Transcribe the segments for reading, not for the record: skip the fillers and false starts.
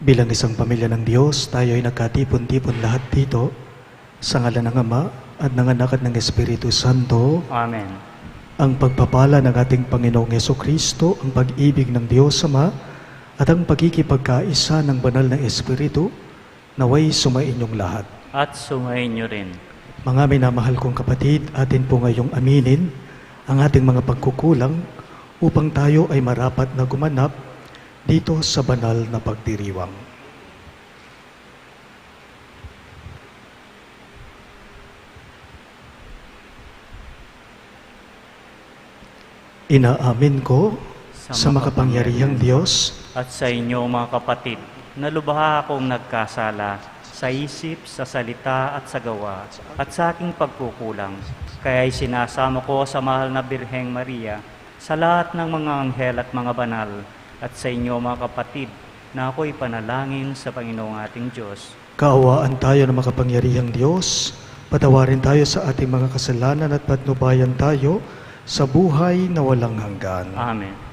Bilang isang pamilya ng Diyos, tayo ay nagkatipon-tipon lahat dito sa ngalan ng Ama at ng Anak at ng Espiritu Santo. Amen. Ang pagpapala ng ating Panginoong Jesucristo, ang pag-ibig ng Diyos Ama at ang pagkikipagkaisa ng banal na Espiritu naway sumainyong lahat. At sumayin niyo rin. Mga minamahal kong kapatid, atin po ngayong aminin ang ating mga pagkukulang upang tayo ay marapat na gumanap dito sa banal na pagdiriwang. Inaamin ko sa makapangyarihang Diyos at sa inyo mga kapatid, na lubha akong nagkasala sa isip, sa salita at sa gawa, at sa aking pagkukulang. Kaya'y sinasamo ko sa mahal na Birheng Maria, sa lahat ng mga anghel at mga banal, at sa inyo mga kapatid, na ako'y panalangin sa Panginoong ating Diyos. Kaawaan tayo ng makapangyarihang Diyos, patawarin tayo sa ating mga kasalanan at patnubayan tayo sa buhay na walang hanggan. Amen.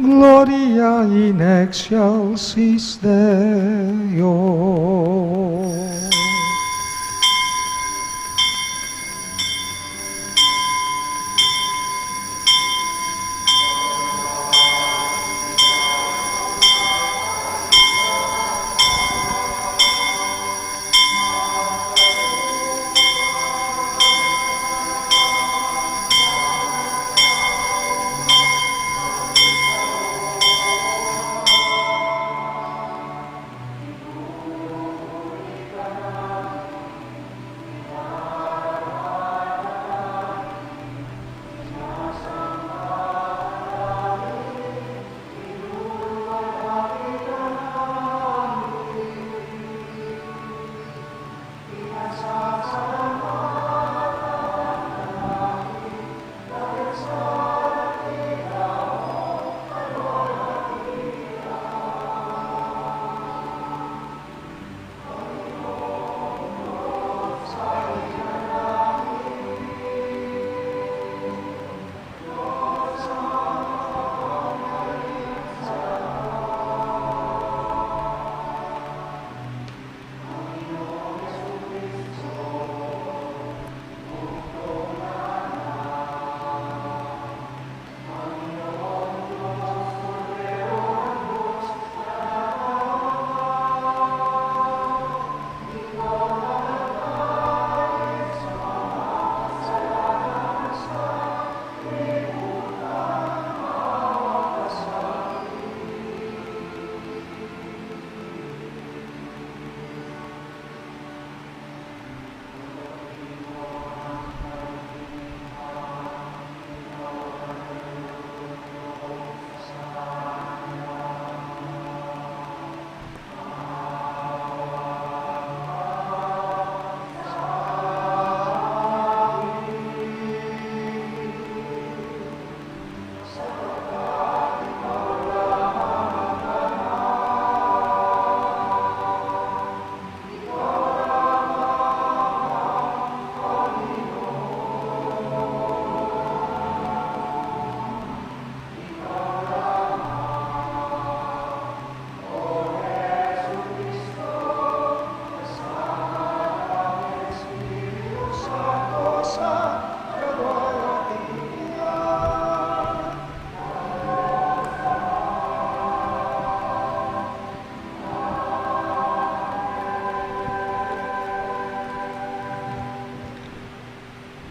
Gloria in excelsis Deo.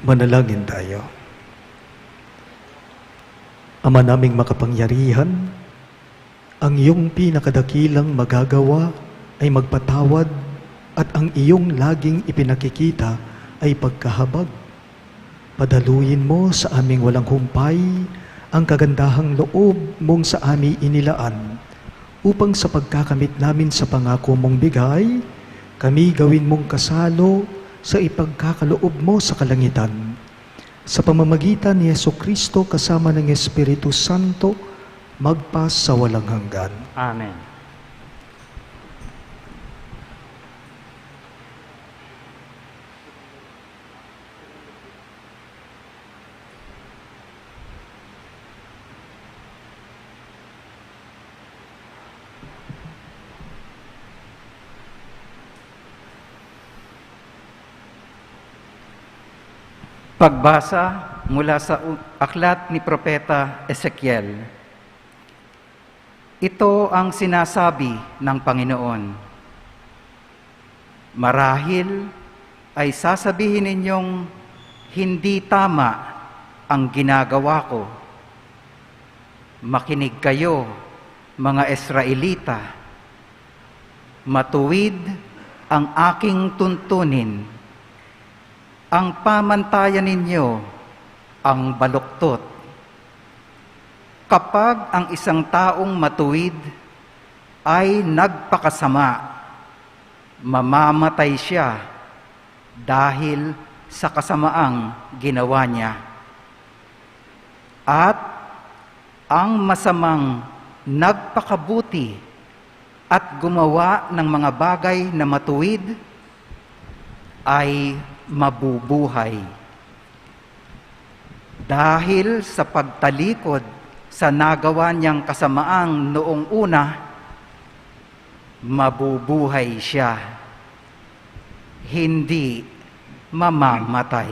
Manalangin tayo. Ama naming makapangyarihan, ang iyong pinakadakilang magagawa ay magpatawad at ang iyong laging ipinakikita ay pagkahabag. Padaluyin mo sa aming walang humpay ang kagandahang loob mong sa aming inilaan upang sa pagkakamit namin sa pangako mong bigay, kami gawin mong kasalo sa ipagkakaloob mo sa kalangitan. Sa pamamagitan ni Jesucristo kasama ng Espiritu Santo, magpas sa walang hanggan. Amen. Pagbasa mula sa aklat ni Propeta Ezekiel. Ito ang sinasabi ng Panginoon. Marahil ay sasabihin ninyong hindi tama ang ginagawa ko. Makinig kayo, mga Israelita. Matuwid ang aking tuntunin. Ang pamantayan ninyo ang baluktot. Kapag ang isang taong matuwid ay nagpakasama, mamamatay siya dahil sa kasamaang ginawa niya. At ang masamang nagpakabuti at gumawa ng mga bagay na matuwid ay mabubuhay. Dahil sa pagtalikod sa nagawa niyang kasamaang noong una, mabubuhay siya, hindi mamamatay.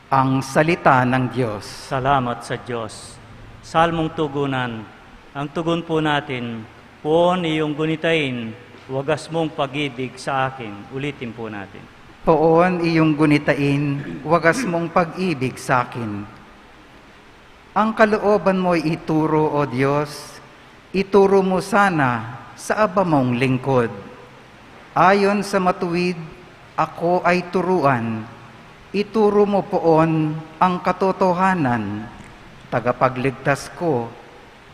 Ang salita ng Diyos. Salamat sa Diyos. Salmong tugunan. Ang tugon po natin, Poon iyong gunitain, wagas mong pag-ibig sa akin. Ulitin po natin. Poon iyong gunitain, wagas mong pag-ibig sa akin. Ang kalooban mo'y ituro, O Diyos, ituro mo sana sa aba mong lingkod. Ayon sa matuwid, ako ay turuan. Ituro mo poon ang katotohanan, tagapagligtas ko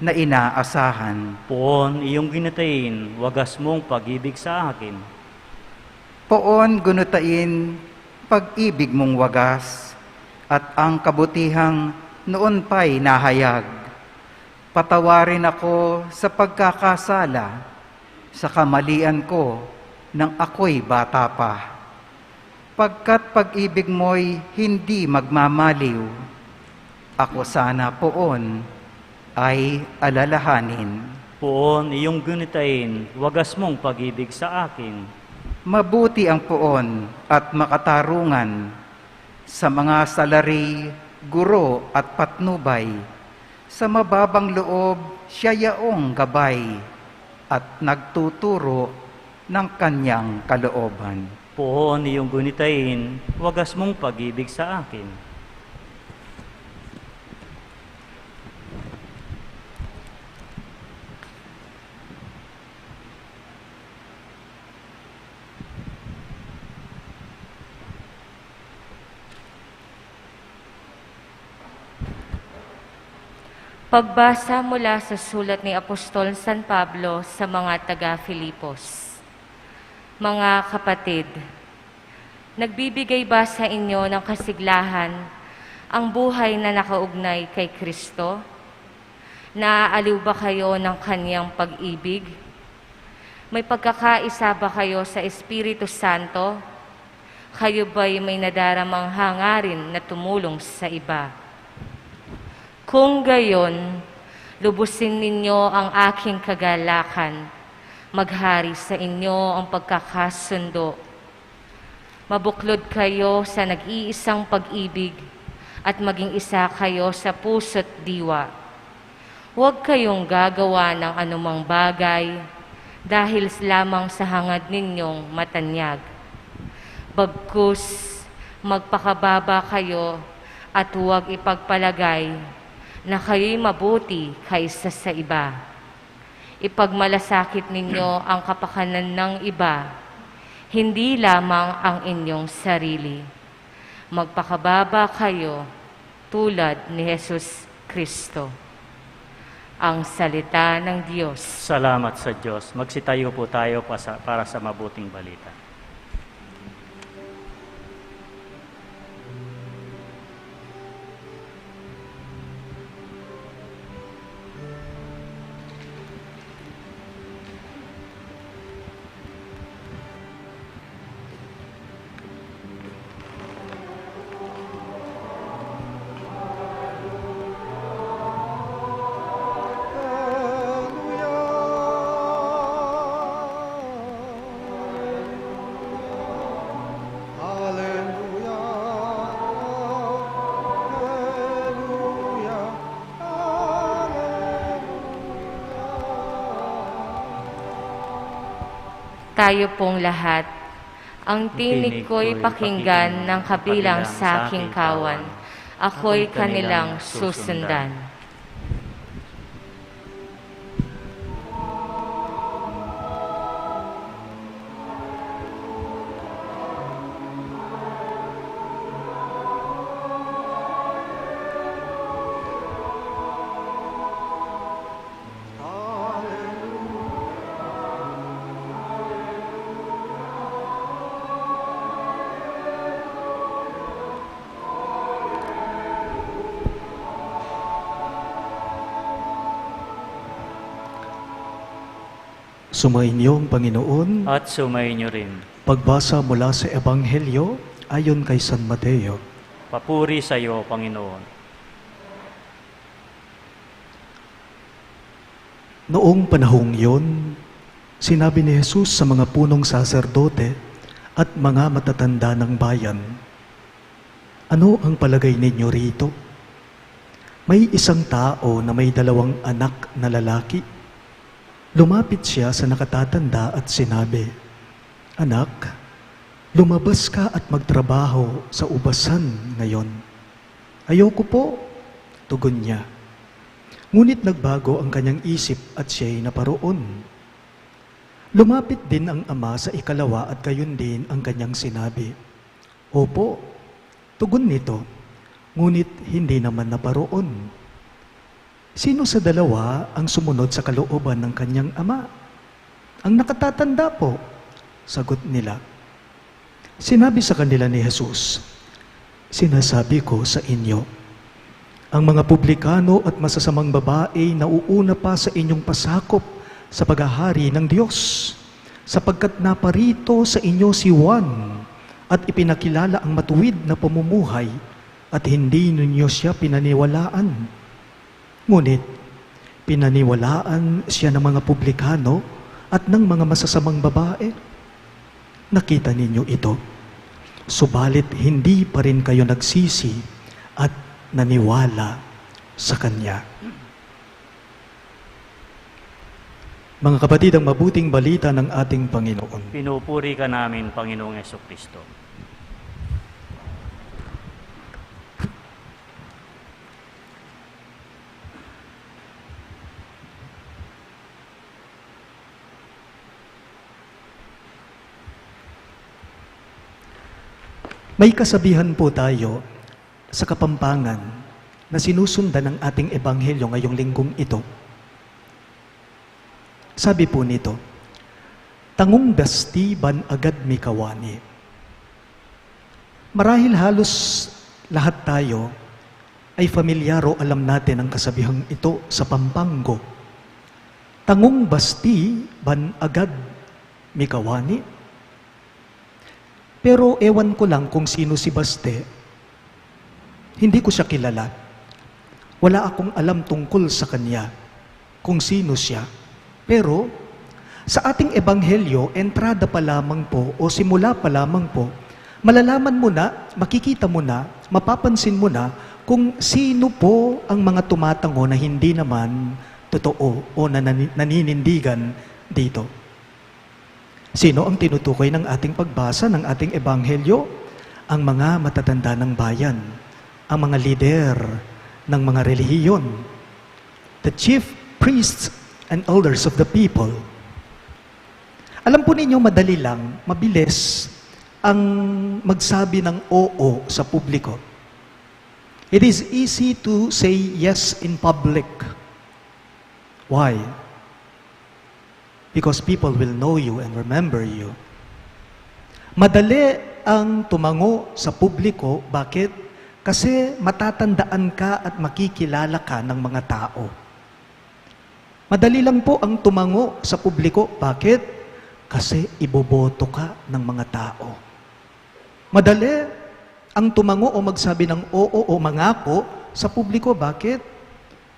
na inaasahan. Poon iyong ginatain, wagas mong pag-ibig sa akin. Poon gunutain, pag-ibig mong wagas, at ang kabutihang noon pa'y nahayag. Patawarin ako sa pagkakasala, sa kamalian ko nang ako'y bata pa. Pagkat pag-ibig mo'y hindi magmamaliw, ako sana poon ay alalahanin. Poon iyong gunitain, wagas mong pag-ibig sa akin. Mabuti ang poon at makatarungan sa mga salari, guro at patnubay. Sa mababang loob siya yaong gabay at nagtuturo ng kanyang kalooban. Poon iyong gunitain, wagas mong pag-ibig sa akin. Pagbasa mula sa sulat ni Apostol San Pablo sa mga taga-Filipos. Mga kapatid, nagbibigay ba sa inyo ng kasiglahan ang buhay na nakaugnay kay Kristo? Naaaliw ba kayo ng Kanyang pag-ibig? May pagkakaisa ba kayo sa Espiritu Santo? Kayo ba'y may nadaramang hangarin na tumulong sa iba? Kung gayon, lubusin ninyo ang aking kagalakan, maghari sa inyo ang pagkakasundo. Mabuklod kayo sa nag-iisang pag-ibig at maging isa kayo sa puso't diwa. Huwag kayong gagawa ng anumang bagay dahil lamang sa hangad ninyong matanyag. Bagkus, magpakababa kayo at huwag ipagpalagay na kayo'y mabuti kaysa sa iba. Ipagmalasakit ninyo ang kapakanan ng iba, hindi lamang ang inyong sarili. Magpakababa kayo tulad ni Jesus Kristo. Ang salita ng Diyos. Salamat sa Diyos. Magsitayo po tayo para sa mabuting balita. Tayo pong lahat, ang tinig ko'y pakinggan ng kabilang sa aking kawan. Ako'y kanilang susundan. Sumainyo ang Panginoon. At sumainyo rin. Pagbasa mula sa Ebanghelyo ayon kay San Mateo. Papuri sa iyo, Panginoon. Noong panahong yun, sinabi ni Jesus sa mga punong saserdote at mga matatanda ng bayan, "Ano ang palagay ninyo rito? May isang tao na may 2 anak na lalaki. Lumapit siya sa nakatatanda at sinabi, 'Anak, lumabas ka at magtrabaho sa ubasan ngayon.' 'Ayoko po,' tugon niya. Ngunit nagbago ang kanyang isip at siya'y naparoon. Lumapit din ang ama sa ikalawa at gayon din ang kanyang sinabi. 'Opo,' tugon nito, ngunit hindi naman naparoon. Sino sa 2 ang sumunod sa kalooban ng kanyang ama? 'Ang nakatatanda po,' sagot nila. Sinabi sa kanila ni Jesus, "Sinasabi ko sa inyo, ang mga publikano at masasamang babae nauuna pa sa inyong pasakop sa paghahari ng Diyos, sapagkat naparito sa inyo si Juan at ipinakilala ang matuwid na pamumuhay at hindi ninyo siya pinaniwalaan. Ngunit, pinaniwalaan siya ng mga publikano at ng mga masasamang babae. Nakita ninyo ito, subalit hindi pa rin kayo nagsisi at naniwala sa Kanya." Mga kapatid, ang mabuting balita ng ating Panginoon. Pinupuri ka namin, Panginoong Jesucristo. May kasabihan po tayo sa Kapampangan na sinusundan ng ating ebanghelyo ngayong linggong ito. Sabi po nito, "Tangong dasti ban agad mikawani." Marahil halos lahat tayo ay familyar o alam natin ang kasabihang ito sa Pampango. "Tangong basti ban agad mikawani." Pero ewan ko lang kung sino si Baste. Hindi ko siya kilala. Wala akong alam tungkol sa kanya, kung sino siya. Pero sa ating ebanghelyo, entrada pa lamang po o simula pa lamang po, malalaman mo na, makikita mo na, mapapansin mo na kung sino po ang mga tumatango na hindi naman totoo o naninindigan dito. Sino ang tinutukoy ng ating pagbasa ng ating ebanghelyo? Ang mga matatanda ng bayan, ang mga lider ng mga relihiyon, the chief priests and elders of the people. Alam po ninyo, madali lang, mabilis ang magsabi ng oo sa publiko. It is easy to say yes in public. Why? Because people will know you and remember you. Madali ang tumango sa publiko. Bakit? Kasi matatandaan ka at makikilala ka ng mga tao. Madali lang po ang tumango sa publiko. Bakit? Kasi iboboto ka ng mga tao. Madali ang tumango o magsabi ng oo o mangako sa publiko. Bakit?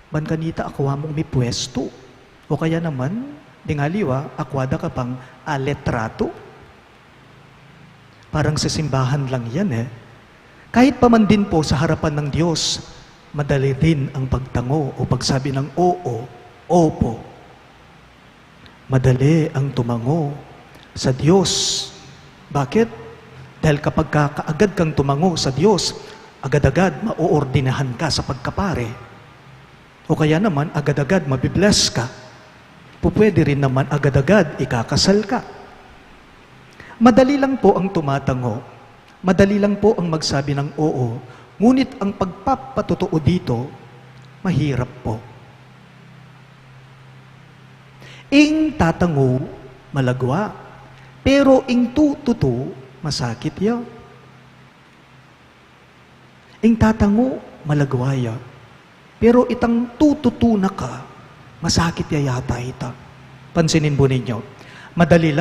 Bankanita, akwa mong may pwesto. O kaya naman, dingaliwa, akwada ka pang aletrato. Parang sa simbahan lang yan Kahit pa man din po sa harapan ng Diyos, madali din ang pagtango o pagsabi ng oo, opo. Madali ang tumango sa Diyos. Bakit? Dahil kapag kaagad kang tumango sa Diyos, agad-agad mauordinahan ka sa pagkapare. O kaya naman, agad-agad mabibless ka. Pwede rin naman agad-agad ikakasal ka. Madali lang po ang tumatango. Madali lang po ang magsabi ng oo. Ngunit ang pagpapatotoo dito, mahirap po. Ing tatango, malagwa. Pero ing tututo, masakit ya. Ing tatango, malagwa ya. Pero itang tututo na ka, masakit yata ita. Pansinin po ninyo, madali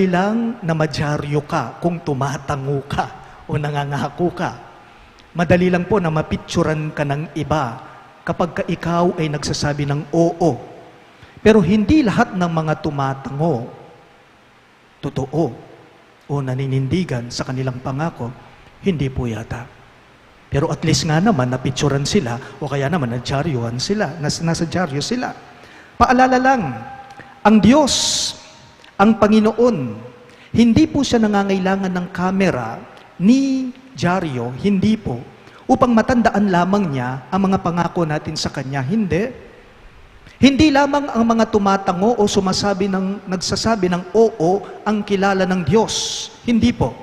lang na madyaryo ka kung tumatango ka o nangangako ka. Madali lang po na mapicturan ka ng iba kapag ka ikaw ay nagsasabi ng oo. Pero hindi lahat ng mga tumatango, totoo o naninindigan sa kanilang pangako, hindi po yata. Pero at least nga naman, napicturan sila o kaya naman nadyaryohan sila, nasa dyaryo sila. Paalala lang, ang Diyos, ang Panginoon, hindi po siya nangangailangan ng kamera ni dyaryo, hindi po, upang matandaan lamang niya ang mga pangako natin sa Kanya. Hindi. Hindi lamang ang mga tumatango o nagsasabi ng oo ang kilala ng Diyos. Hindi po.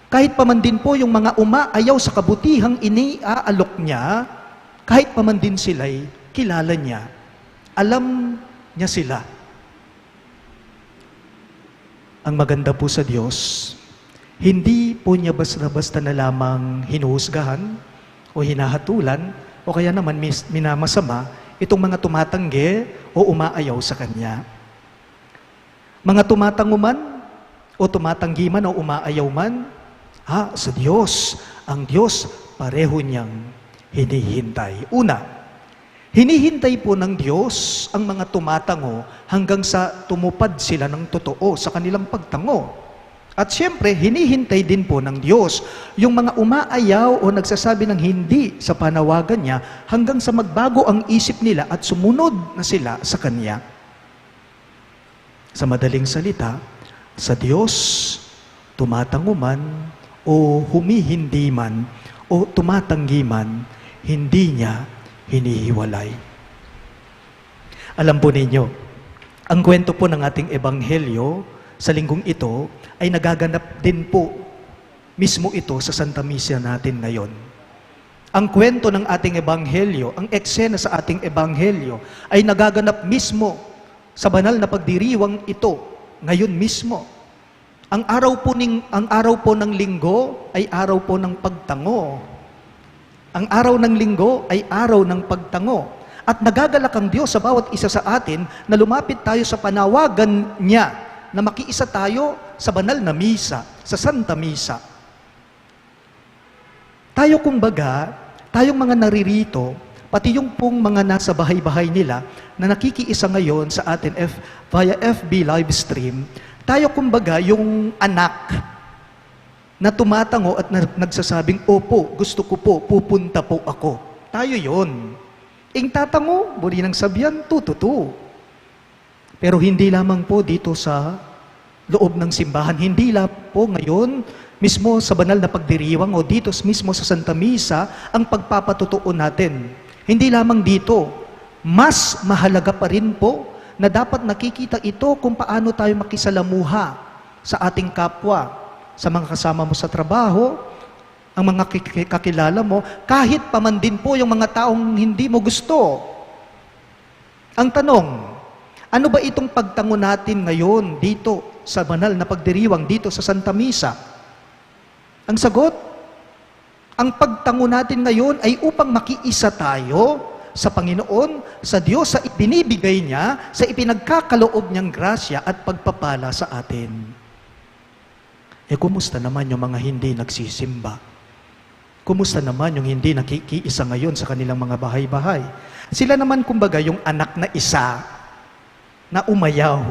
Kahit pa man din po yung mga umaayaw sa kabutihang iniaalok niya, kahit pa man din sila'y kilala niya. Alam niya sila. Ang maganda po sa Diyos, hindi po niya basta-basta na lamang hinuhusgahan o hinahatulan o kaya naman minamasama itong mga tumatanggi o umaayaw sa Kanya. Mga tumatango man o tumatanggi man o umaayaw man, sa Diyos, ang Diyos pareho niyang hinihintay. Una, hinihintay po ng Diyos ang mga tumatango hanggang sa tumupad sila ng totoo sa kanilang pagtango. At siyempre, hinihintay din po ng Diyos yung mga umaayaw o nagsasabi ng hindi sa panawagan niya hanggang sa magbago ang isip nila at sumunod na sila sa Kanya. Sa madaling salita, sa Diyos, tumatango man o humihindi man o tumatanggi man, hindi niya hinihiwalay. Alam po ninyo, ang kwento po ng ating ebanghelyo sa linggong ito ay nagaganap din po mismo ito sa Santa Misa natin ngayon. Ang kwento ng ating ebanghelyo, ang eksena sa ating ebanghelyo ay nagaganap mismo sa banal na pagdiriwang ito ngayon mismo. Ang araw po ng linggo ay araw po ng pagtango. Ang araw ng linggo ay araw ng pagtango. At nagagalak ang Diyos sa bawat isa sa atin na lumapit tayo sa panawagan niya na makiisa tayo sa banal na misa, sa Santa Misa. Tayo kumbaga, tayong mga naririto, pati yung pong mga nasa bahay-bahay nila na nakikiisa ngayon sa atin via FB live stream, tayo kumbaga yung anak na tumatango at nagsasabing, opo, gusto ko po, pupunta po ako. Tayo yon. Ing tatango, muli ng sabihan, tututu. Pero hindi lamang po dito sa loob ng simbahan. Hindi lang po ngayon, mismo sa banal na pagdiriwang o dito mismo sa Santa Misa, ang pagpapatotoo natin. Hindi lamang dito, mas mahalaga pa rin po na dapat nakikita ito kung paano tayo makisalamuha sa ating kapwa, sa mga kasama mo sa trabaho, ang mga kakilala mo, kahit pa man din po yung mga taong hindi mo gusto. Ang tanong, ano ba itong pagtango natin ngayon dito sa banal na pagdiriwang, dito sa Santa Misa? Ang sagot, ang pagtango natin ngayon ay upang makiisa tayo sa Panginoon, sa Diyos, sa ibinibigay niya, sa ipinagkakaloob niyang grasya at pagpapala sa atin. Kumusta naman yung mga hindi nagsisimba? Kumusta naman yung hindi nakikiisa ngayon sa kanilang mga bahay-bahay? Sila naman kumbaga yung anak na isa na umayaw,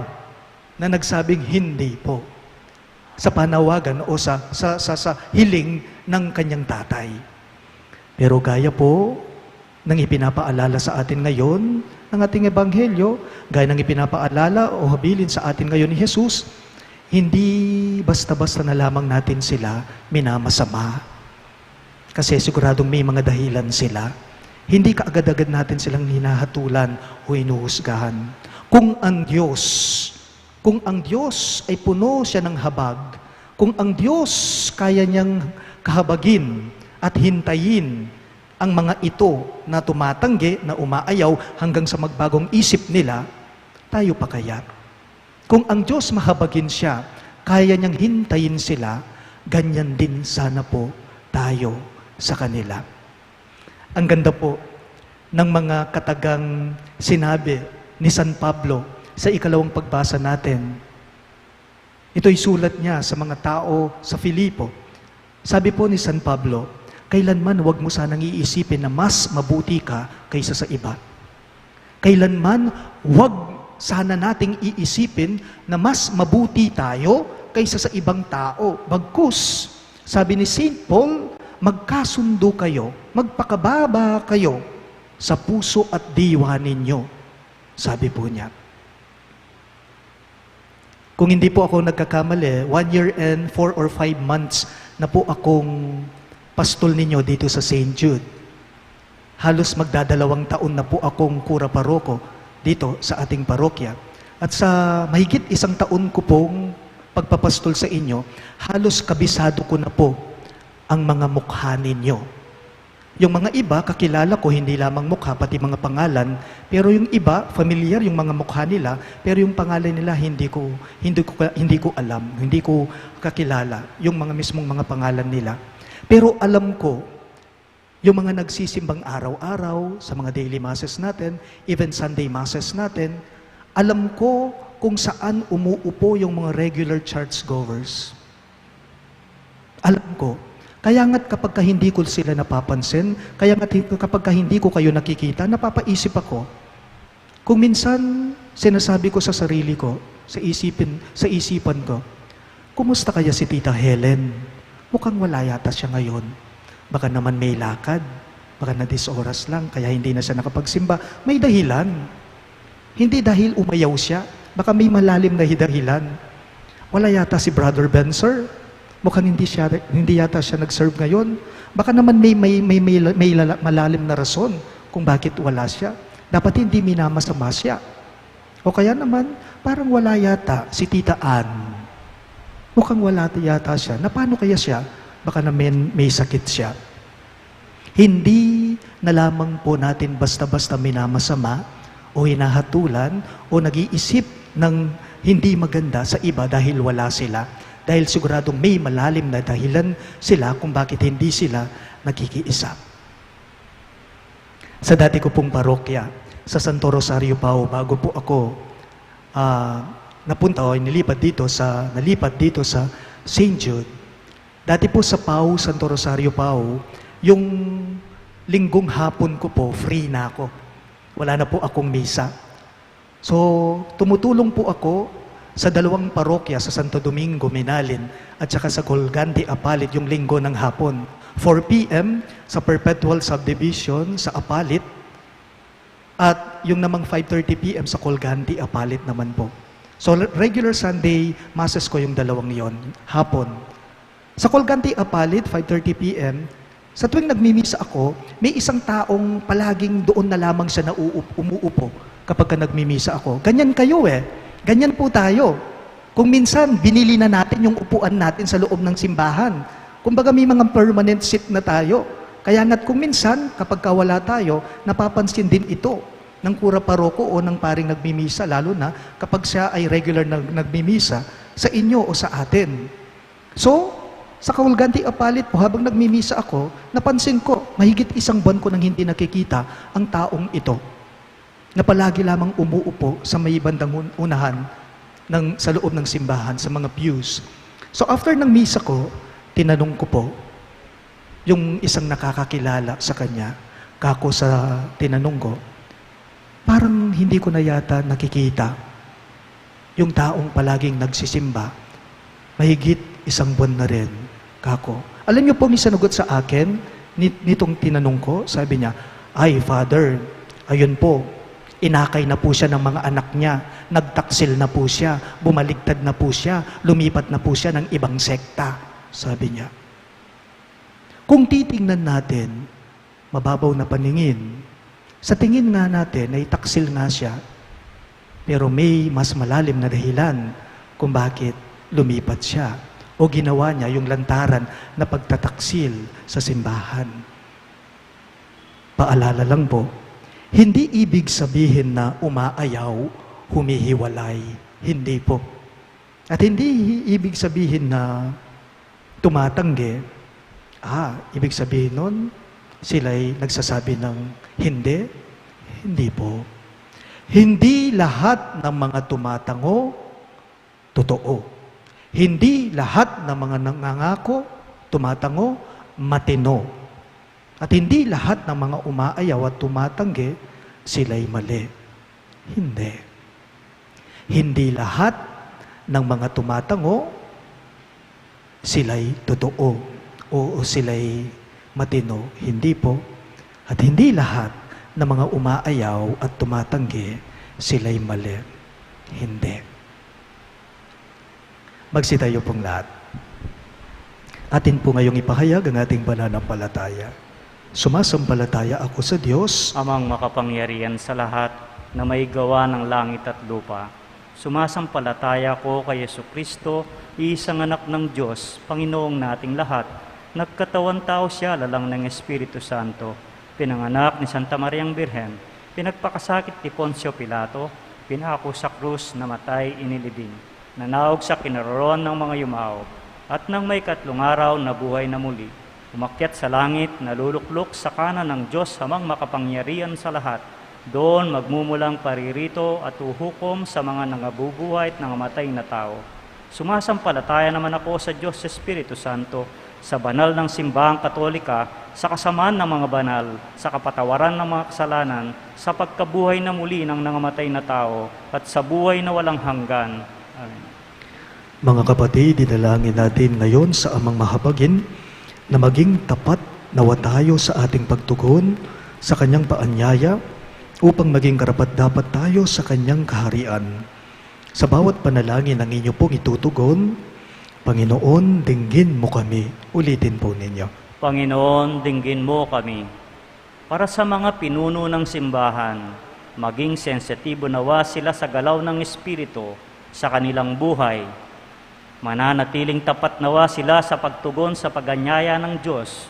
na nagsabing hindi po sa panawagan o sa hiling ng kanyang tatay. Pero gaya po ng ipinapaalala sa atin ngayon ng ating Ebanghelyo, gaya ng ipinapaalala o habilin sa atin ngayon ni Jesus, hindi basta-basta na lamang natin sila minamasama. Kasi siguradong may mga dahilan sila. Hindi kaagad-agad natin silang hinahatulan o hinuhusgahan. Kung ang Diyos ay puno siya ng habag, kung ang Diyos kaya niyang kahabagin at hintayin ang mga ito na tumatanggi, na umaayaw hanggang sa magbagong isip nila, tayo pa kaya? Kung ang Diyos mahabagin siya, kaya niyang hintayin sila, ganyan din sana po tayo sa kanila. Ang ganda po ng mga katagang sinabi ni San Pablo sa ikalawang pagbasa natin. Ito'y sulat niya sa mga tao sa Filipo. Sabi po ni San Pablo, kailanman huwag mo sanang iisipin na mas mabuti ka kaysa sa iba. Kailanman huwag sana nating iisipin na mas mabuti tayo kaysa sa ibang tao. Bagkus, sabi ni St. Paul, magkasundo kayo, magpakababa kayo sa puso at diwa ninyo. Sabi po niya. Kung hindi po ako nagkakamali, 1 year and 4 or 5 months na po akong pastol ninyo dito sa St. Jude. Halos magdadalawang taon na po akong kura paroko dito sa ating parokya. At sa mahigit 1 taon ko pong pagpapastol sa inyo, halos kabisado ko na po ang mga mukha ninyo. Yung mga iba, kakilala ko, hindi lamang mukha, pati mga pangalan, pero yung iba, familiar yung mga mukha nila, pero yung pangalan nila hindi ko alam, hindi ko kakilala, yung mga mismong mga pangalan nila. Pero alam ko, yung mga nagsisimbang araw-araw sa mga daily masses natin, even Sunday masses natin, alam ko kung saan umuupo yung mga regular churchgoers. Alam ko. Kaya nga't kapag hindi ko sila napapansin, kaya nga't kapag hindi ko kayo nakikita, napapaisip ako. Kung minsan, sinasabi ko sa sarili ko, sa isipan ko, kumusta kaya si Tita Helen? Mukhang wala yata siya ngayon. Baka naman may lakad, baka na 10 oras lang, kaya hindi na siya nakapagsimba. May dahilan. Hindi dahil umayaw siya, baka may malalim na dahilan. Wala yata si Brother Benser. Mukhang hindi yata siya nag-serve ngayon. Baka naman may malalim na rason kung bakit wala siya. Dapat hindi minamasama siya. O kaya naman, parang wala yata si Tita Ann. Mukhang wala yata siya. Na paano kaya siya? Baka naman may sakit siya. Hindi na lamang po natin basta-basta minamasama o hinahatulan o nag-iisip ng hindi maganda sa iba dahil wala sila. Dahil siguradong may malalim na dahilan sila kung bakit hindi sila nakikiisa. Sa dati ko pong parokya, sa Santo Rosario Pao, bago po ako napunta o nalipat dito sa St. Jude. Dati po sa Pao, Santo Rosario Pao, yung linggong hapon ko po, free na ako. Wala na po akong misa. So, tumutulong po ako sa 2 parokya sa Santo Domingo, Menalin, at saka sa Colgante, Apalit, yung linggo ng hapon. 4 p.m. sa Perpetual Subdivision sa Apalit, at yung namang 5:30 p.m. sa Colgante, Apalit naman po. So regular Sunday masses ko yung dalawang yon, hapon. Sa Colgante Apalit, 5:30 p.m., sa tuwing nagmimisa ako, may isang taong palaging doon na lamang siya umuupo kapag ka nagmimisa ako. Ganyan kayo eh. Ganyan po tayo. Kung minsan, binili na natin yung upuan natin sa loob ng simbahan. Kumbaga may mga permanent seat na tayo. Kaya nga't kung minsan, kapag wala tayo, napapansin din ito ng kura paroko o ng paring nagmimisa, lalo na kapag siya ay regular na nagmimisa sa inyo o sa atin. So, sa Colgante Apalit po, habang nagmimisa ako, napansin ko, mahigit isang buwan ko nang hindi nakikita ang taong ito na palagi lamang umuupo sa may bandang unahan sa loob ng simbahan, sa mga pews. So after ng misa ko, tinanong ko po yung isang nakakakilala sa kanya, kako sa tinanong ko, parang hindi ko na yata nakikita yung taong palaging nagsisimba, mahigit isang buwan na rin, kako. Alam niyo po, may sinagot sa akin, nitong tinanong ko, sabi niya, ay, Father, ayun po, inakay na po siya ng mga anak niya, nagtaksil na po siya, bumaligtad na po siya, lumipat na po siya ng ibang sekta, sabi niya. Kung titingnan natin, mababaw na paningin, sa tingin nga natin ay taksil nga siya, pero may mas malalim na dahilan kung bakit lumipat siya o ginawa niya yung lantaran na pagtataksil sa simbahan. Paalala lang po, hindi ibig sabihin na umaayaw, humihiwalay. Hindi po. At hindi ibig sabihin na tumatanggi. Ibig sabihin nun, sila'y nagsasabi ng hindi? Hindi po. Hindi lahat ng mga tumatango, totoo. Hindi lahat ng mga nangangako, tumatango, matino. At hindi lahat ng mga umaayaw at tumatanggi, sila'y mali. Hindi. Hindi lahat ng mga tumatango, sila'y totoo o sila'y matino. Hindi po. At hindi lahat ng mga umaayaw at tumatanggi, sila'y mali. Hindi. Magsitayo pong lahat. Atin po ngayong ipahayag ang ating pananampalataya. Sumasampalataya ako sa Diyos, Amang makapangyarihan sa lahat na may gawa ng langit at lupa. Sumasampalataya ko kay Jesucristo, isang anak ng Diyos, Panginoong nating lahat. Nagkatawan tao siya, lalang ng Espiritu Santo. Pinanganak ni Santa Mariang Birhen. Pinagpakasakit ni Poncio Pilato. Pinako sa krus, namatay, inilibing. Nanaog sa kinaroroon ng mga yumao. At nang may 3 araw, nabuhay na muli. Umakyat sa langit, naluluklok sa kanan ng Diyos, Amang makapangyarihan sa lahat. Doon magmumulang paririto at uhukom sa mga nangabubuhay at nangamatay na tao. Sumasampalataya naman ako sa Diyos sa Espiritu Santo, sa banal ng simbahang katolika, sa kasamaan ng mga banal, sa kapatawaran ng mga kasalanan, sa pagkabuhay na muli ng nangamatay na tao, at sa buhay na walang hanggan. Amen. mga kapatid, dinalangin natin ngayon sa Amang Mahabagin na maging tapat nawa tayo sa ating pagtugon sa Kanyang paanyaya upang maging karapat-dapat tayo sa Kanyang kaharian. Sa bawat panalangin ang inyo pong itutugon, Panginoon, dinggin mo kami. Ulitin po ninyo. Panginoon, dinggin mo kami. Para sa mga pinuno ng simbahan, maging sensitibo nawa sila sa galaw ng Espiritu sa kanilang buhay. Mananatiling tapat nawa sila sa pagtugon sa paganyaya ng Diyos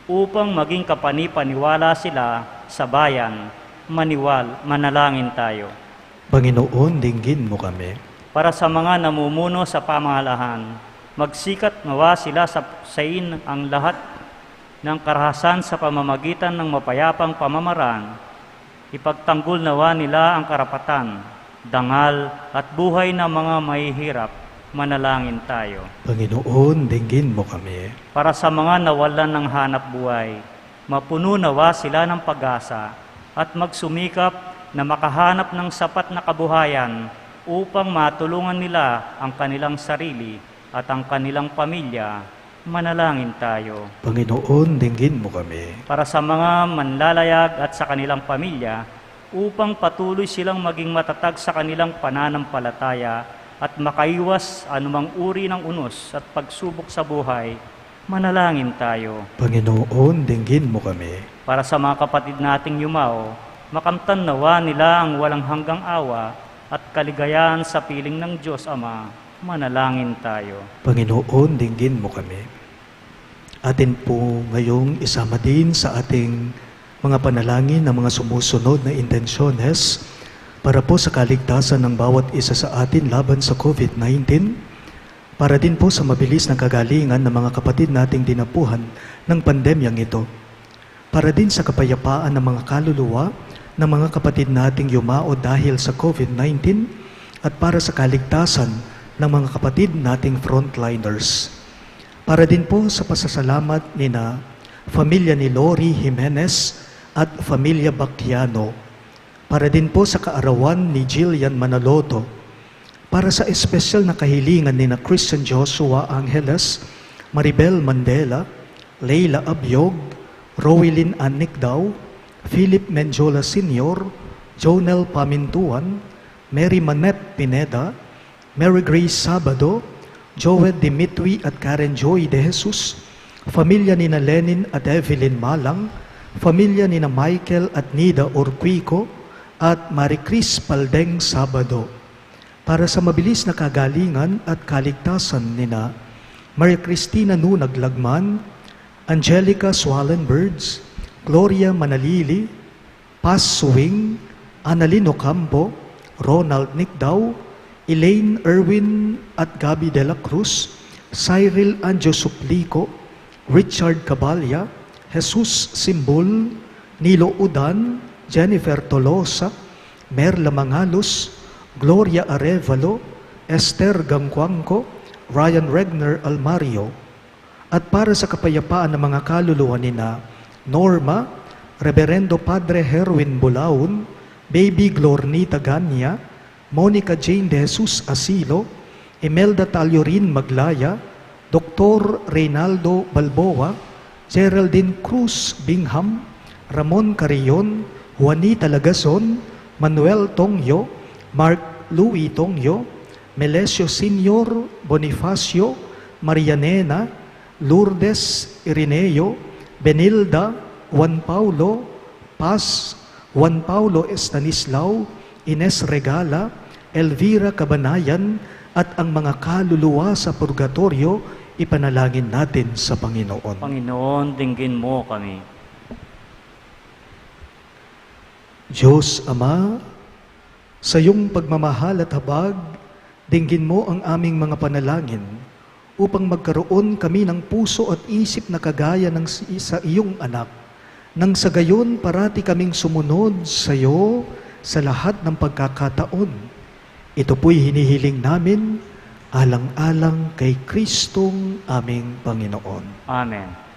upang maging kapani-paniwala sila sa bayan. Manalangin tayo. Panginoon, dinggin mo kami. Para sa mga namumuno sa pamahalahan, magsikat nawa sila sa sain ang lahat ng karahasan sa pamamagitan ng mapayapang pamamaraan. Ipagtanggol nawa nila ang karapatan, dangal at buhay ng mga mahihirap. Manalangin tayo. Panginoon, dinggin mo kami. Para sa mga nawalan ng hanap buhay, mapuno nawa sila ng pag-asa at magsumikap na makahanap ng sapat na kabuhayan upang matulungan nila ang kanilang sarili at ang kanilang pamilya. Manalangin tayo. Panginoon, dinggin mo kami. Para sa mga manlalayag at sa kanilang pamilya, upang patuloy silang maging matatag sa kanilang pananampalataya at makaiwas anumang uri ng unos at pagsubok sa buhay, manalangin tayo. Panginoon, dinggin mo kami. Para sa mga kapatid nating yumao, makamtan nawa nila ang walang hanggang awa at kaligayahan sa piling ng Diyos Ama, manalangin tayo. Panginoon, dinggin mo kami. Atin po ngayong isama din sa ating mga panalangin ng mga sumusunod na intensyones para po sa kaligtasan ng bawat isa sa atin laban sa COVID-19, para din po sa mabilis na kagalingan ng mga kapatid nating dinapuhan ng pandemyang ito, para din sa kapayapaan ng mga kaluluwa ng mga kapatid nating yumao dahil sa COVID-19 at para sa kaligtasan ng mga kapatid nating frontliners. Para din po sa pasasalamat ni na pamilya ni Lori Jimenez at pamilya Bacchiano. Para din po sa kaarawan ni Jillian Manaloto. Para sa espesyal na kahilingan ni na Christian Joshua Angeles, Maribel Mandela, Leila Abyog, Rowelyn Anikdaw, Philip Menjola Sr., Jonel Pamintuan, Mary Manette Pineda, Mary Grace Sabado, Joel Dimitri at Karen Joy De Jesus, pamilya ni na Lenin at Evelyn Malang, pamilya ni na Michael at Nida Orquico, at Maricris Paldeng Sabado. Para sa mabilis na kagalingan at kaligtasan ni na Maria Cristina Nunag Lagman, Angelica Swallenbergs, Gloria Manalili, Paz Suwing, Annalyn Ocampo, Ronald Nicdaw, Elaine Erwin at Gabi de la Cruz, Cyril Anjo Suplico, Richard Cabalya, Jesus Simbul, Nilo Udan, Jennifer Tolosa, Merla Mangalos, Gloria Arevalo, Esther Gangcuangco, Ryan Regner Almario, at para sa kapayapaan ng mga kaluluwa ni na Norma, Reverendo Padre Herwin Bulaon, Baby Glornita Ganya, Monica Jane De Jesus Asilo, Imelda Taliorin Maglaya, Dr. Reynaldo Balboa, Geraldine Cruz Bingham, Ramon Carrion, Juanita Lagason, Manuel Tongyo, Mark Louis Tongyo, Melesio Senior, Bonifacio, Marianena, Lourdes Irineo, Benilda, Juan Paulo, Paz, Juan Paulo Estanislao, Ines Regala, Elvira Cabanayan, at ang mga kaluluwa sa purgatorio, ipanalangin natin sa Panginoon. Panginoon, dinggin mo kami. Diyos Ama, sa iyong pagmamahal at habag, dinggin mo ang aming mga panalangin upang magkaroon kami ng puso at isip na kagaya ng sa iyong anak, nang sa gayon parati kaming sumunod sa iyo sa lahat ng pagkakataon. Ito po'y hinihiling namin alang-alang kay Kristong aming Panginoon. Amen.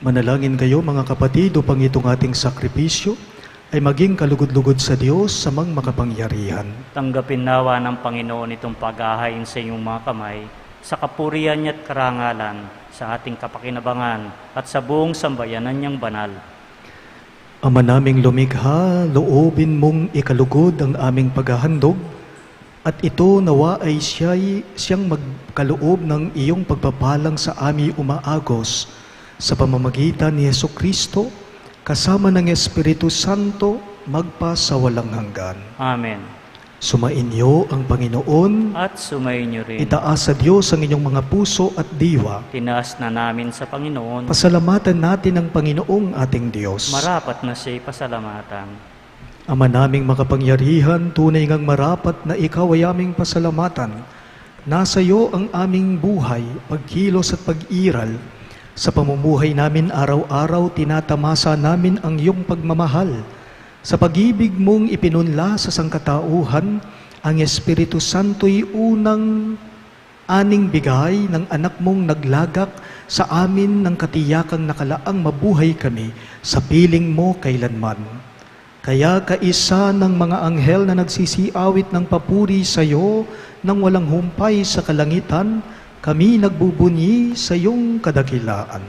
Manalangin kayo mga kapatid upang itong ating sakripisyo ay maging kalugod-lugod sa Diyos sa mang makapangyarihan. Tanggapin nawa ng Panginoon itong paghahain sa iyong mga kamay, sa kapurihan niya at karangalan, sa ating kapakinabangan at sa buong sambayanan niyang banal. Ama naming lumikha, loobin mong ikalugod ang aming paghahandog, at ito nawa ay siyang magkaloob ng iyong pagpapalang sa aming umaagos sa pamamagitan ni Jesucristo, kasama ng Espiritu Santo, magpa sa walang hanggan. Amen. Sumainyo ang Panginoon, At sumainyo rin. itaas sa Diyos ang inyong mga puso at diwa. Tinaas na namin sa Panginoon. Pasalamatan natin ang Panginoong ating Diyos. Marapat na siya'y pasalamatan. Ama naming makapangyarihan, tunay ngang marapat na ikaw ay aming pasalamatan. Nasa iyo ang aming buhay, pagkilos at pag-iral. Sa pamumuhay namin araw-araw, tinatamasa namin ang iyong pagmamahal. Sa pag-ibig mong ipinunla sa sangkatauhan, ang Espiritu Santo'y unang aning bigay ng anak mong naglagak sa amin ng katiyakang nakalaang mabuhay kami sa piling mo kailanman. Kaya kaisa ng mga anghel na nagsisiawit ng papuri sa iyo nang walang humpay sa kalangitan, kami nagbubunyi sa iyong kadakilaan.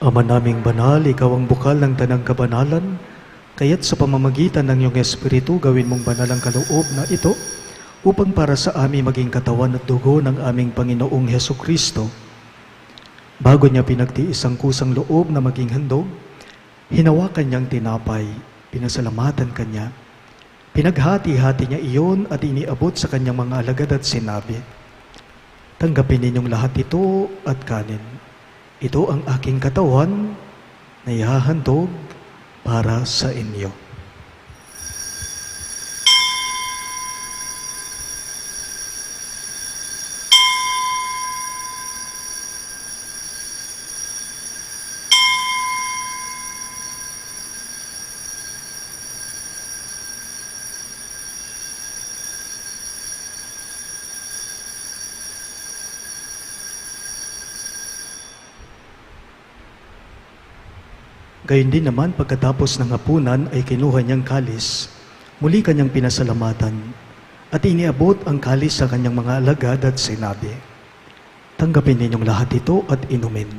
Ama naming banal, ikaw ang bukal ng tanang kabanalan, kaya't sa pamamagitan ng iyong Espiritu, gawin mong banal ang kaloob na ito, upang para sa amin maging katawan at dugo ng aming Panginoong Heso Kristo. Bago niya pinagtiis ang kusang loob na maging handog, hinawakan niyang tinapay, pinasalamatan kanya, pinaghati-hati niya iyon at iniabot sa kanyang mga alagad at sinabi, "Tanggapin ninyong lahat ito at kanin. Ito ang aking katawan na ihahandog para sa inyo." Gayun din naman, pagkatapos ng hapunan ay kinuha niyang kalis. Muli kanyang pinasalamatan at iniabot ang kalis sa kanyang mga alagad at sinabi, "Tanggapin ninyong lahat ito at inumin.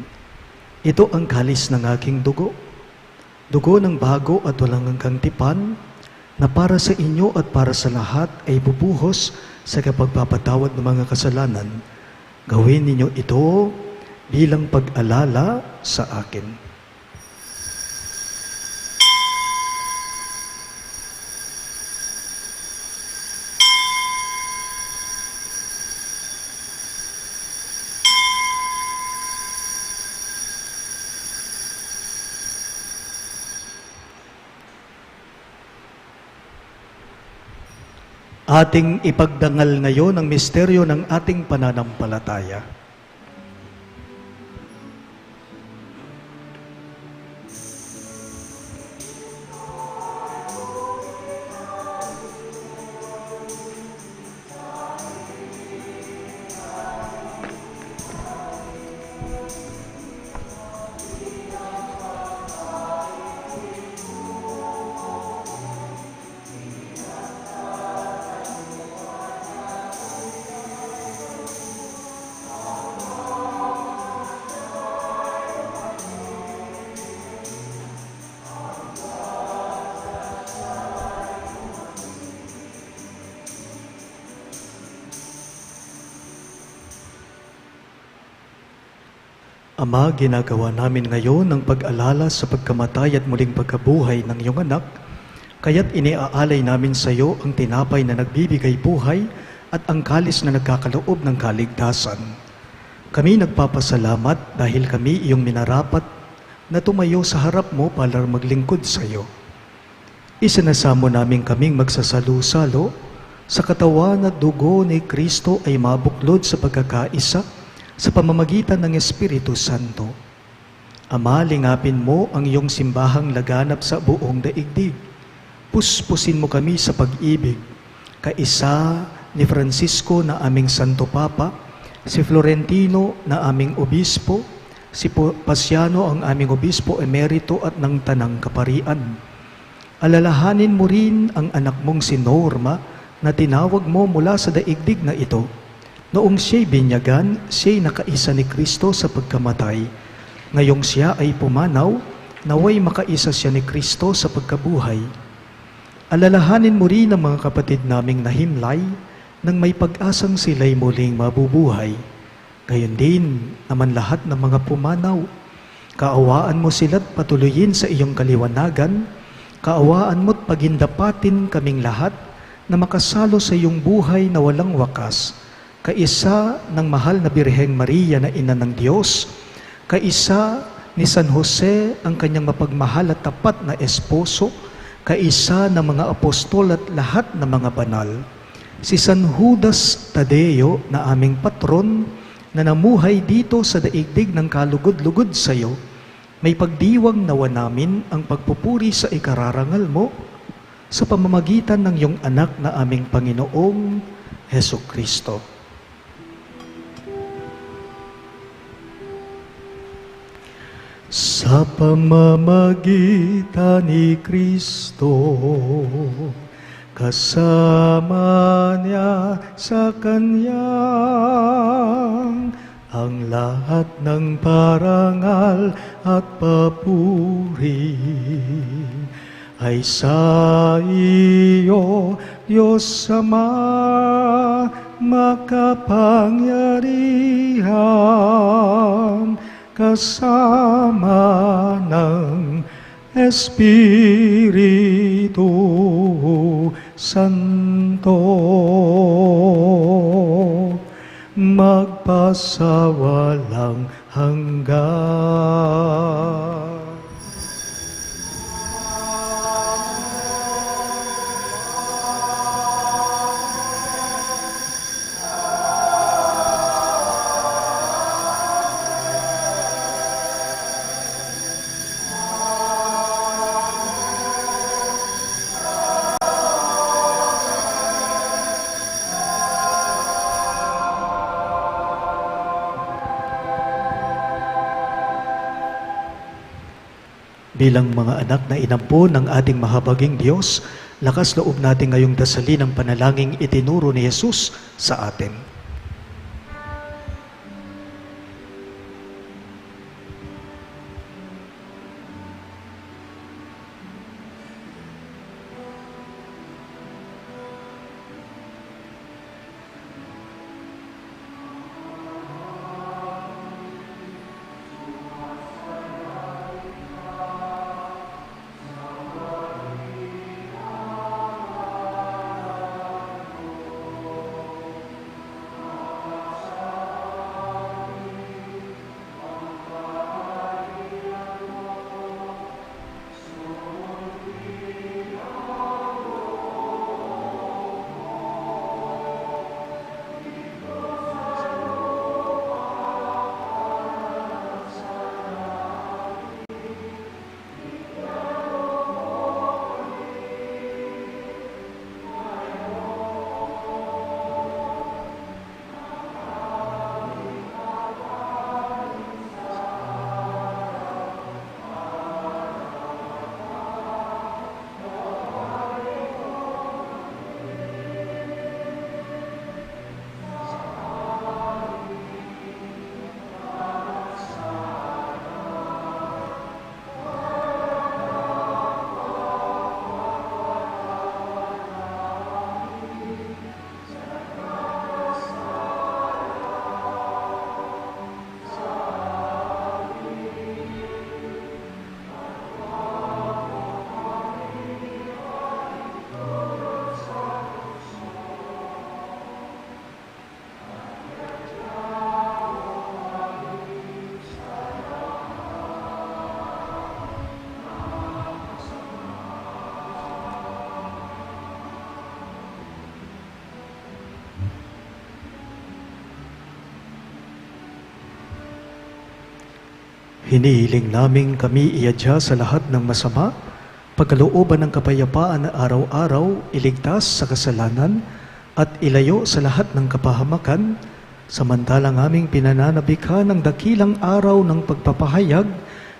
Ito ang kalis ng aking dugo. Dugo ng bago at walang hanggang tipan na para sa inyo at para sa lahat ay bubuhos sa kapagpapatawad ng mga kasalanan. Gawin ninyo ito bilang pag-alala sa akin." Ating ipagdangal ngayon ang misteryo ng ating pananampalataya. Ama, ginagawa namin ngayon ang pag-alala sa pagkamatay at muling pagkabuhay ng iyong anak, kaya't iniaalay namin sa iyo ang tinapay na nagbibigay buhay at ang kalis na nagkakaloob ng kaligtasan. Kami nagpapasalamat dahil kami iyong minarapat na tumayo sa harap mo para maglingkod sa iyo. Isinasamo namin kaming magsasalo-salo sa katawan at dugo ni Kristo ay mabuklod sa pagkakaisa sa pamamagitan ng Espiritu Santo. Ama, lingapin mo ang iyong simbahang laganap sa buong daigdig. Puspusin mo kami sa pag-ibig, kaisa ni Francisco na aming Santo Papa, si Florentino na aming Obispo, si Pasiano ang aming Obispo Emerito at ng Tanang Kaparian. Alalahanin mo rin ang anak mong si Norma na tinawag mo mula sa daigdig na ito. Noong siya'y binyagan, siya'y nakaisa ni Kristo sa pagkamatay. Ngayong siya ay pumanaw, naway makaisa siya ni Kristo sa pagkabuhay. Alalahanin mo rin ang mga kapatid naming nahimlay nang may pag-asang sila'y muling mabubuhay. Gayon din naman lahat ng mga pumanaw. Kaawaan mo sila't patuloyin sa iyong kaliwanagan. Kaawaan mo't pagindapatin kaming lahat na makasalo sa iyong buhay na walang wakas. Kaisa ng mahal na Birheng Maria na Ina ng Diyos, kaisa ni San Jose ang kanyang mapagmahal at tapat na esposo, kaisa ng mga apostol at lahat ng mga banal, si San Judas Tadeo na aming patron na namuhay dito sa daigdig ng kalugod-lugod sa iyo, may pagdiwang nawa namin ang pagpupuri sa ikararangal mo sa pamamagitan ng iyong anak na aming Panginoong Heso Kristo. Sa pamamagitan ni Kristo, kasama niya sa Kanyang ang lahat ng parangal at papuri ay sa iyo, Diyos Ama, makapangyarihan, kasama ng Espiritu Santo, magpasawalang hanggan. Bilang mga anak na inampon ng ating mahabaging Diyos, lakas loob natin ngayong dasalin ang panalangin itinuro ni Jesus sa atin. Hinihiling namin kami iadya sa lahat ng masama, pagkalooban ng kapayapaan na araw-araw, iligtas sa kasalanan, at ilayo sa lahat ng kapahamakan, samantalang aming pinananabikha ng dakilang araw ng pagpapahayag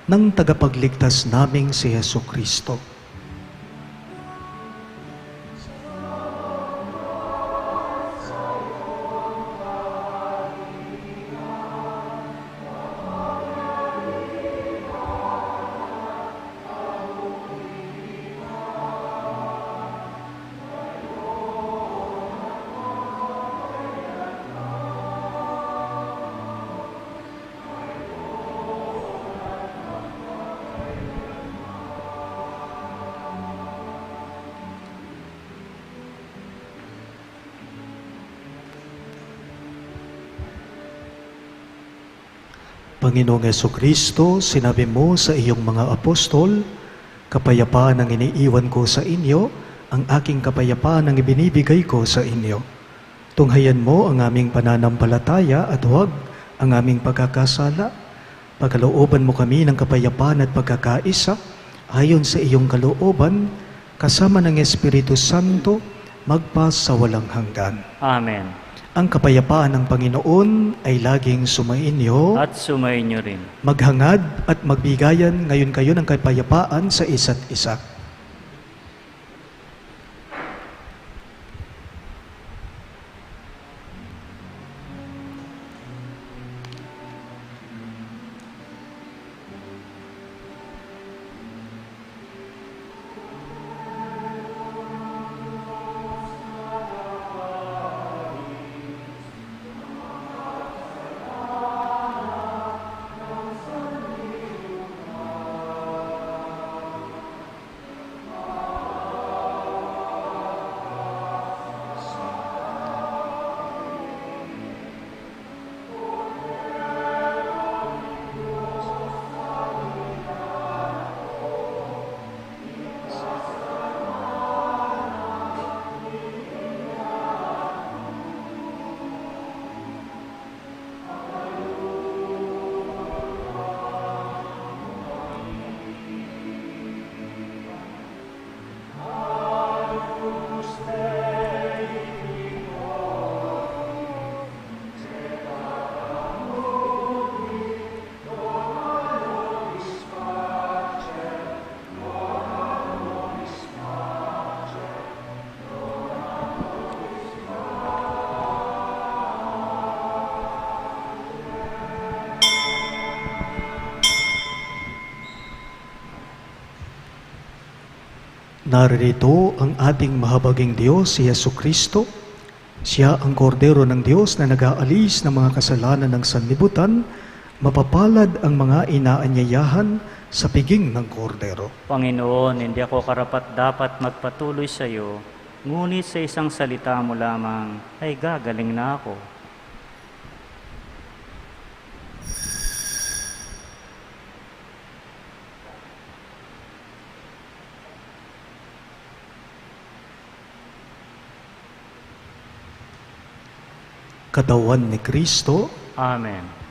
ng tagapagligtas naming si Hesu Kristo. Panginoong Jesucristo, sinabi mo sa iyong mga apostol, kapayapaan ang iniiwan ko sa inyo, ang aking kapayapaan ang ibinibigay ko sa inyo. Tunghayan mo ang aming pananampalataya at huwag ang aming pagkakasala. Pagkalooban mo kami ng kapayapaan at pagkakaisa, ayon sa iyong kalooban, kasama ng Espiritu Santo, magpa sa walang hanggan. Amen. Ang kapayapaan ng Panginoon ay laging sumainyo, At sumainyo rin. maghangad at magbigayan ngayon kayo ng kapayapaan sa isa't isa. Narito ang ating mahabaging Diyos, si Yesu Kristo. Siya ang kordero ng Diyos na nag-aalis ng mga kasalanan ng sanlibutan. Mapapalad ang mga inaanyayahan sa piging ng kordero. Panginoon, hindi ako karapat-dapat magpatuloy sa iyo, ngunit sa isang salita mo lamang ay gagaling na ako. Katawan ni Kristo, Amen.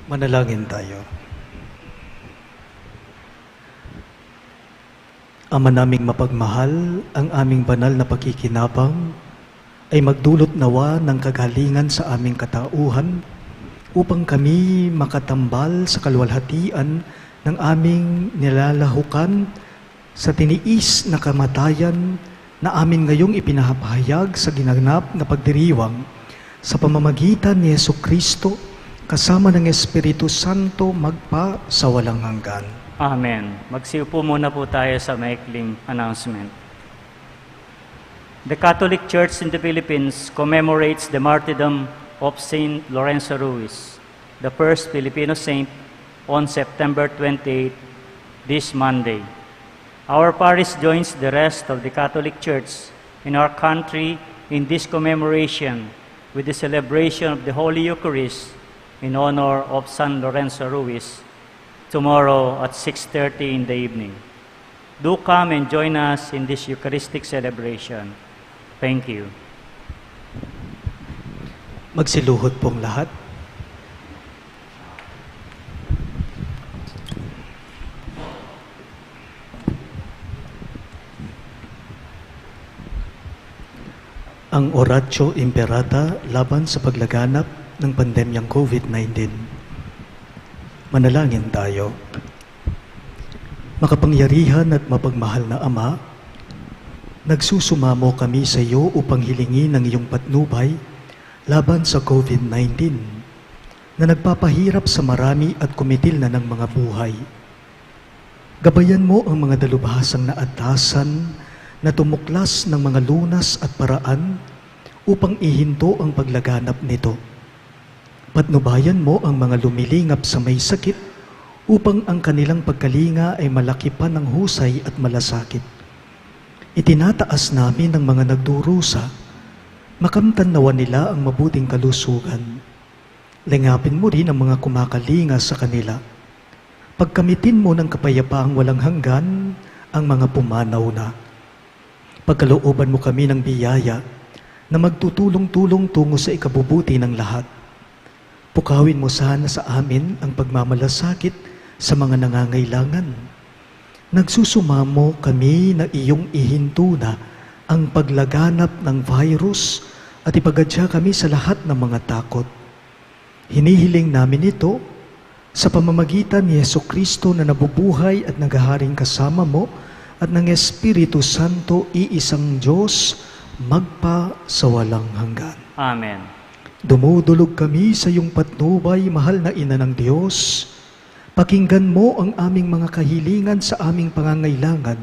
Manalangin tayo. Ama naming mapagmahal, ang aming banal na pagkikinabang ay magdulot nawa ng kagalingan sa aming katauhan upang kami makatambal sa kaluwalhatian ng aming nilalahukan sa tiniis na kamatayan na amin ngayong ipinahapahayag sa ginanap na pagdiriwang sa pamamagitan ni Jesucristo kasama ng Espiritu Santo magpa sa walang hanggan. Amen. Magsiupo muna po tayo sa maikling announcement. The Catholic Church in the Philippines commemorates the martyrdom of Saint Lorenzo Ruiz, the first Filipino saint, on September 28, this Monday. Our parish joins the rest of the Catholic Church in our country in this commemoration with the celebration of the Holy Eucharist in honor of San Lorenzo Ruiz tomorrow at 6:30 in the evening. Do come and join us in this Eucharistic celebration. Thank you. Magsiluhod pong lahat. Ang Oratio Imperata laban sa paglaganap ng pandemyang COVID-19. Manalangin tayo. Makapangyarihan at mapagmahal na Ama, nagsusumamo kami sa iyo upang hilingin ang iyong patnubay laban sa COVID-19 na nagpapahirap sa marami at kumitil na ng mga buhay. Gabayan mo ang mga dalubhasang naatasan na tumuklas ng mga lunas at paraan upang ihinto ang paglaganap nito. Patnubayan mo ang mga lumilingap sa may sakit upang ang kanilang pagkalinga ay malaki pa ng husay at malasakit. Itinataas namin ang mga nagdurusa, makamtan nawa nila ang mabuting kalusugan. Lingapin mo rin ang mga kumakalinga sa kanila. Pagkamitin mo ng kapayapaang walang hanggan ang mga pumanaw na. Pagkalooban mo kami ng biyaya na magtutulong-tulong tungo sa ikabubuti ng lahat. Pukawin mo sana sa amin ang pagmamalasakit sa mga nangangailangan. Nagsusumamo kami na iyong ihinto na ang paglaganap ng virus at ipagadya kami sa lahat ng mga takot. Hinihiling namin ito sa pamamagitan ni Jesucristo na nabubuhay at naghaharing kasama mo at ng Espiritu Santo, iisang Diyos, magpa sa walang hanggan. Amen. Dumudulog kami sa iyong patnubay, mahal na Ina ng Diyos. Pakinggan mo ang aming mga kahilingan sa aming pangangailangan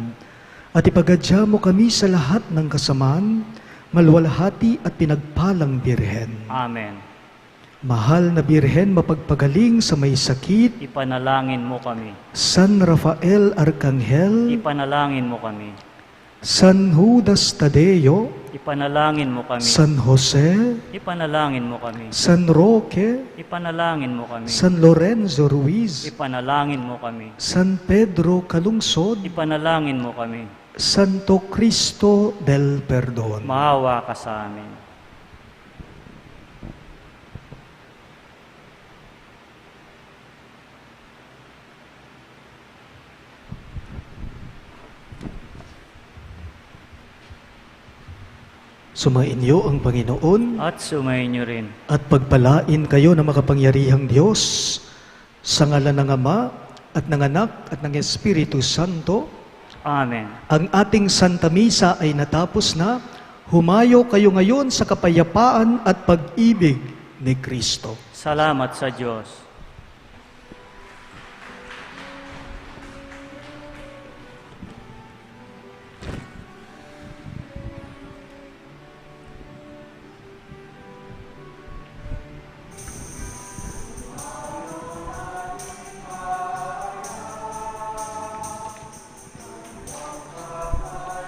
at ipagadya mo kami sa lahat ng kasamaan, malwalhati at pinagpalang Birhen. Amen. Mahal na Birhen, mapagpagaling sa may sakit, Ipanalangin mo kami. San Rafael Arcangel, Ipanalangin mo kami. San Judas Tadeo, Ipanalangin mo kami. San Jose, Ipanalangin mo kami. San Roque, Ipanalangin mo kami. San Lorenzo Ruiz, Ipanalangin mo kami. San Pedro Calungsod, Ipanalangin mo kami. Santo Cristo del Perdon. Maawa ka sa amin. Sumainyo ang Panginoon At sumayin niyo rin. at pagpalain kayo ng makapangyarihang Diyos sa ngalan ng Ama at ng Anak at ng Espiritu Santo. Amen. Ang ating Santa Misa ay natapos na. Humayo kayo ngayon sa kapayapaan at pag-ibig ni Kristo. Salamat sa Diyos.